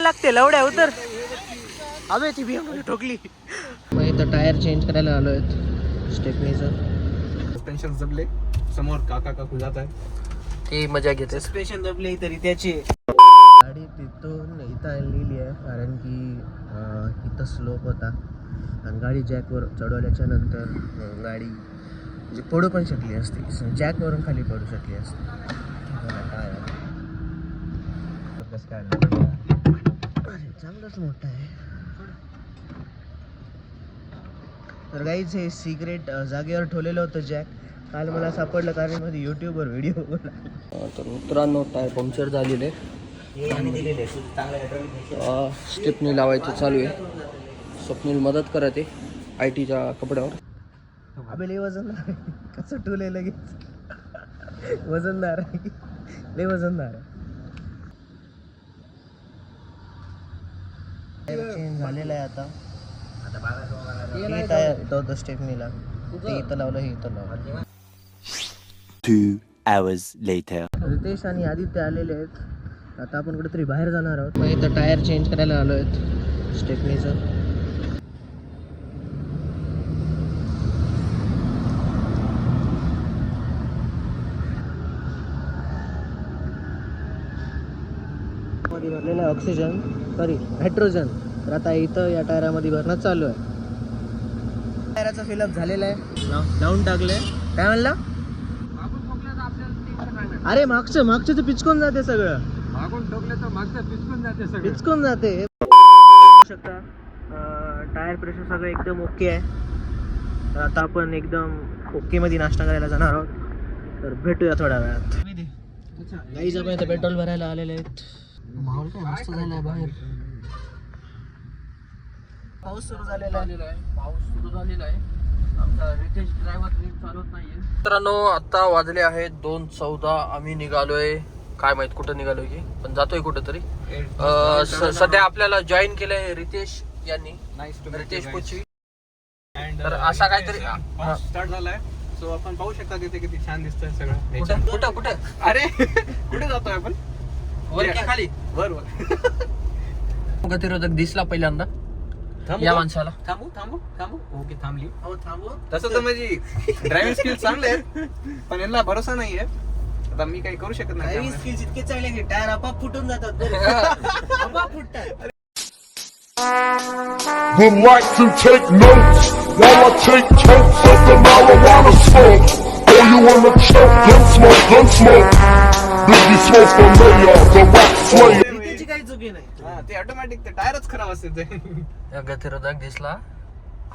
लागते लवड्या उतर. अबे ती BMW ठोकली. मग इथं टायर चेंज करायला आलो आहेत स्टेपनीचं. सस्पेन्शन दबले, समोर काका काकू जात आहे, ते मजा घेते. सस्पेन्शन दबले तरी त्याची गाडी तिथून इथं आणलेली आहे कारण की इथं स्लोप होता आणि गाडी जॅकवर चढवल्याच्या नंतर गाडी म्हणजे पडू पण शकली असती, जॅकवरून खाली पडू शकली असती. चांगलंच मोठं आहे. तर गाईच हे सिक्रेट जागेवर ठेवलेलं होतं जॅक. काल मला सापडलं कारण मध्ये यूट्यूबवर व्हिडिओ बघला. तर मित्रांनो टायर पंक्चर झालेले, स्टेपनी लावायचं चालू आहे. स्वप्नील मदत करत आहे IT च्या कपड्यावर. अबे लय वजनदार आहे, कसं ठेवलंय लगेच. वजनदार आहे, लय वजनदार आहे. चेंज झालेलं आहे आता. हे टायर इथं होतं स्टेपनीला, ते इथं लावलं, हे इथं लावलं. 2 hours later. रितेश आणि आदित्य आलेले आहेत. आता आपण कुठेतरी बाहेर जाणार आहोत. मग इथं टायर चेंज करायला आलो आहेत स्टेपनीचं. मध्ये भरलेलं आहे ऑक्सिजन, सॉरी हायड्रोजन. तर आता इथं या टायरामध्ये भरणं चालू आहे. टायराचं फिलअप झालेलं आहे, लावून टाकलंय. काय म्हणला? अरे मागचं तर पिचकून जाते सगळं. मागून ठोकले तर मागचं पिचकून जाते सगळं. पिचकून जाते. शकता टायर प्रेशर सगळं एकदम ओके आहे. तर आता आपण एकदम ओके मध्ये नाश्ता करायला जाणार आहोत. तर भेटूया थोड्या वेळात. गाईज आपण इथं पेट्रोल भरायला आलेले आहेत. माहोल काय मस्त झालाय बाहेर. पाऊस सुरू झालेला आहे. आमचा रितेश ड्रायव्हर नीट चालवत नाहीये. मित्रांनो आता वाजले आहेत 2:14. आम्ही निघालोय, काय माहित कुठं निघालोय की, पण जातोय कुठं तरी. सध्या आपल्याला जॉईन केलंय रितेश यांनी, रितेश कोची. तर असा काहीतरी स्टार्ट झालाय. सो आपण पाहू शकता तिथे किती छान दिसतंय सगळं. कुठं अरे कुठे जातोय आपण? वर की खाली? वर. गतिरोधक दिसला पहिल्यांदा या माणसाला. थांबू. ओके थांबली. हो थांबू. तसं तर माझी ड्रायव्हिंग स्किल चांगले आहेत, पण यांना भरोसा नाहीये. आता मी काही करू शकत नाही. ड्रायव्हिंग स्किल्स इतके चांगले की टायर आपाप फुटून जातात. आपाप फुटतात. Would like to take notes while I take totes of the marijuana smoke. Oh, you wanna choke? Gun smoke. Biggie smoke for mayor, the rap slayer. त्याची काही चुकी नाही. हा, ते ऑटोमॅटिक ते टायरच खराब असते ते. गतिरोधक दिसला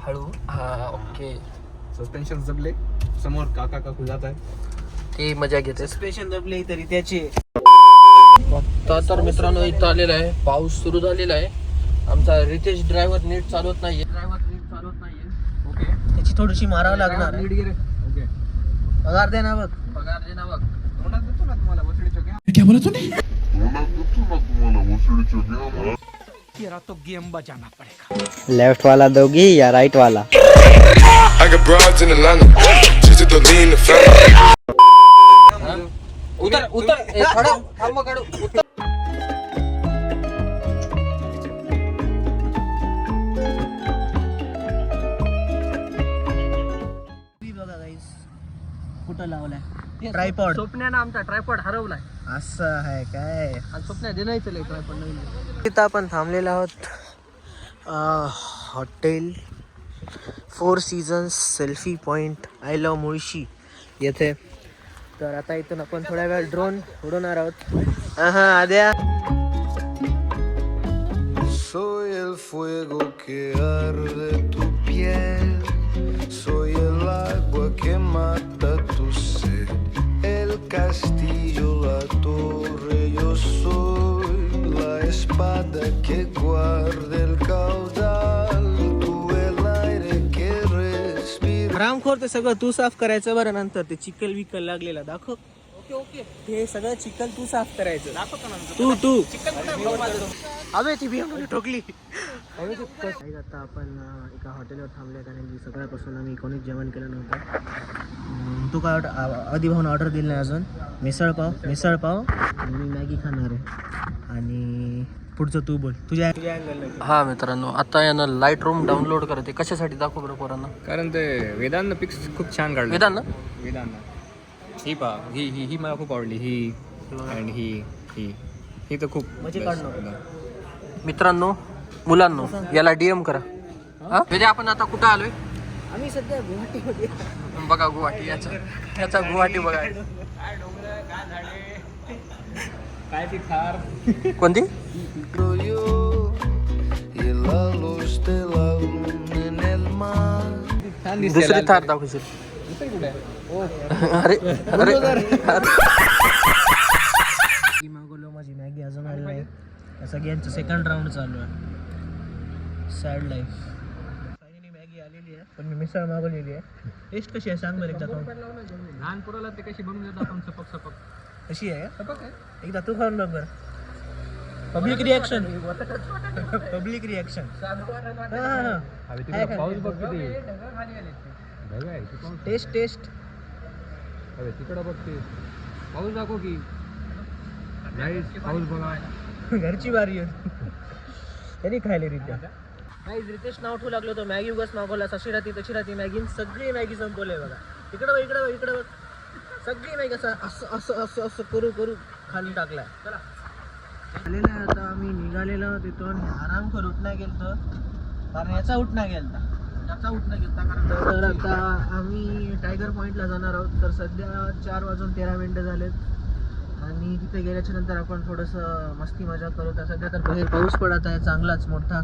हळू. हा ओके. सस्पेन्शन दबले, समोर काका काकू जात आहे, ते मजा घेते. सस्पेन्शन दबले तरी त्याची. आता तर मित्रांनो इथं आलेला आहे, पाऊस सुरू झालेला आहे. आमचा रितेश ड्रायव्हर नीट चालवत नाहीये. ओके त्याची थोडीशी मारावं लागणार. ओके पगार दे ना बघ. तोंडात देतो ना तुम्हाला वसुलीच्या घ्या. लेफ्ट वाला दोगी या राइट वाला? I got broads in Atlanta, just to lean the family. उतर थोडं थांब काढू. बघा गाईस कुठं लावलाय ट्रायपॉड. स्वप्न्यानं आमचा ट्रायपॉड हरवलाय. असं आहे काय? स्वप्न्या देण्याचं ट्रायपॉड नवीन. तिथं आपण थांबलेलो आहोत hotel 4 seasons selfie point I love Mulshi येथे. तर आता इथून आपण थोड्या वेळ ड्रोन उडवणार आहोत. आद्या. Soy el fuego que arde tu piel, soy el agua que mata tu sed, el castillo, la torre, yo soy la espada que guarda el caudal, tú el aire que respira. रामखोर ते सगळं तू साफ करायचं बरं. नंतर ते चिखल विकल लागलेला दाखव. ओके हे सगळं चिखल तू साफ करायचं. तू अबे ती BMW ठोकली. आता आपण एका हॉटेलवर थांबले कारण की सकाळपासून आम्ही कोणीच जेवण केलं नव्हतं. तू काय आधी भाऊन ऑर्डर दिली नाही अजून? मिसळ पाव आणि मी मॅगी खाणार आहे. आणि पुढचं तू बोल तुझ्या अँगल. हा मित्रांनो, आता यांना लाईट रूम डाउनलोड करते. कशासाठी दाखव बरं पोरांना. कारण ते वेदांना पिक्स खूप छान काढले. वेदांना ही पा ही मला खूप आवडली. ही आणि ही तर खूप म्हणजे best. काढणं. मित्रांनो, मुलांनो, याला DM करा. हा म्हणजे आपण आता कुठं आलोय आम्ही सध्या गुवाहाटीमध्ये. बघा, गुवाहाटी. याचा गुवाहाटी बघा. काय ती थार कोणती. yo y la luz de la luna en el mar. छान दिसते. दुसरी थार दाखवशील. अरे अरे मागवलो माझी मॅगी अजून आली नाही. या सगळ्यांचं सेकंड राऊंड चालू आहे. Sad life. फायनली मॅगी आलेली आहे, पण मी मिसळ मागवलेली आहे. टेस्ट कशी आहे सांग बरं एकदा खाऊन. लहान पोराला ते कशी बनवून देतात आपण सपक कशी आहे एकदा तू खाऊन बघ बरं. Public reaction. Public reaction. पाऊस बघ किती. Test test. तिकडं बघते पाऊस दाखव की. पाऊस बघा. घरची बारी आहे. त्यांनी खायले रित्या. नाही रितेश नाव ठेवू लागलो तो मॅगी उगाच मागवला. तशी राहती मॅगी. सगळी मॅगी संपवले बघा. इकडं बघ इकडं बघ. सगळी मॅगी असं करू खाली टाकलाय. चला आलेलं आहे आता आम्ही निघालेलो तिथून. आराम कर उठण्या गेलतो कारण याचा उठण्या गेलता. तर आता आम्ही टायगर पॉईंटला जाणार आहोत. तर सध्या 4:13 झालेत आणि तिथे गेल्याच्या नंतर आपण थोडंसं मस्ती मजा करू. तर सध्या तर बाहेर पाऊस पडत आहे चांगलाच मोठा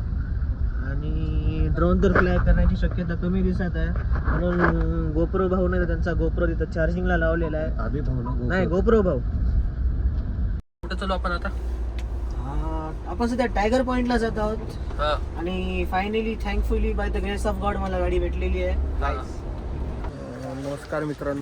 आणि ड्रोन तर फ्लाय करण्याची शक्यता कमी दिसत आहे. म्हणून गोप्रो भाऊ नाही, त्यांचा गोप्रो तिथं चार्जिंगला लावलेला आहे. नाही गोप्रो भाऊ. कुठं चालू आपण आता. आपण सध्या टायगर पॉइंटला जात आहोत आणि finally thankfully by the grace of God मला गाडी भेटलेली आहे. नमस्कार मित्रांनो.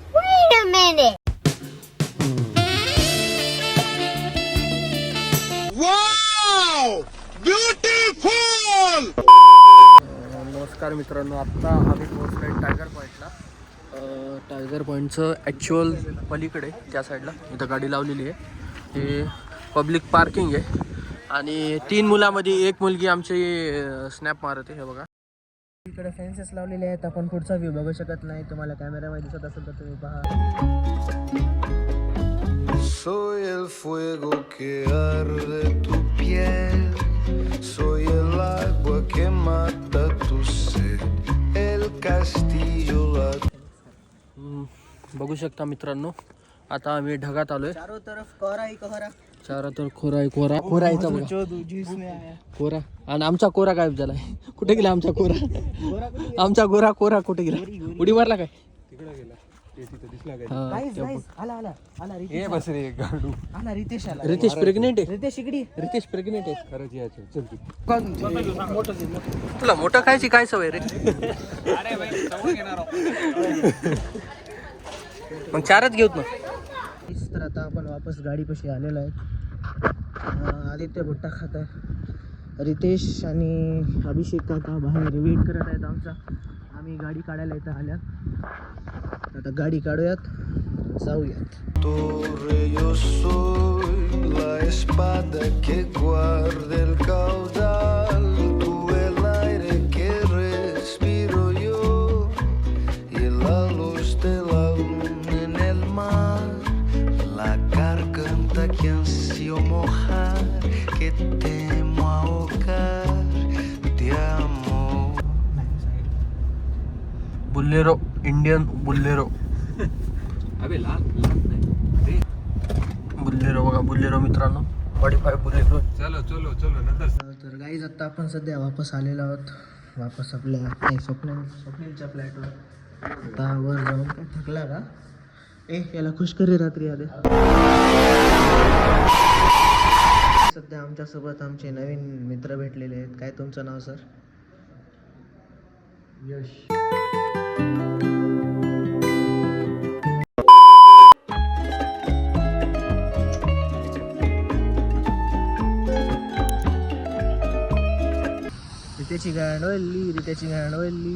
नमस्कार मित्रांनो, आत्ता आम्ही पोहोचलोय टायगर पॉईंटला. टायगर पॉईंटचं ॲक्च्युअल पलीकडे त्या साईडला इथं गाडी लावलेली आहे. हे पब्लिक पार्किंग आहे आणि 3 मुलामध्ये 1 मुलगी आमची स्नॅप मारते. हे बघा इकडे फेन्सेस लावलेले आहेत. आपण पुढचा व्ह्यू बघू शकत नाही. तुम्हाला कॅमेरामध्ये दिसत असेल तर तुम्ही पहा. Soy el fuego que arde tu piel, soy el agua que mata tu sed, el castillo la... बघू शकता मित्रांनो, आता आम्ही ढगात आलोय. चारों तरफ कोहरा ही कोहरा. चारा तर कोरा यायचा बघा. कोरा आणि आमचा कोरा गायब झालाय. कुठे गेला आमचा कोरा. आमचा कोरा कुठे गेला. उडी मारला काय. रितेश प्रेग्नेंट आहे. रितेश प्रेग्नेंट आहे. तुला मोठं खायची काय सवय रे. मग 4च घेऊत ना. तर आता आपण वापस गाडीपाशी आलेलो आहे. आदित्य भुट्टा खात आहे. रितेश आणि अभिषेक काका बाहेर वेट करत आहेत आमचा. आम्ही गाडी काढायला इथं आल्यात. आता गाडी काढूयात, जाऊयात. Torre, yo soy la espada que guarda el caudal, tú el aire que respiro yo y la luz de la luna en el mar, la garganta que ansio mojar, que temo ahogar de amor. Bolero, Indian bolero. Bolero बघा, bolero मित्रांनो. 45 बुल्लेरो. तर guys आता आपण सध्या वापस आलेलो आहोत. वापस आपल्या स्वप्नीलच्या फ्लॅटवर. आता वर जाऊन काय थकला का. याला खुश कर रे रात्री आले. सध्या आमच्यासोबत आमचे नवीन मित्र भेटलेले आहेत. काय तुमचं नाव सर. यश. रितेची गांडवली.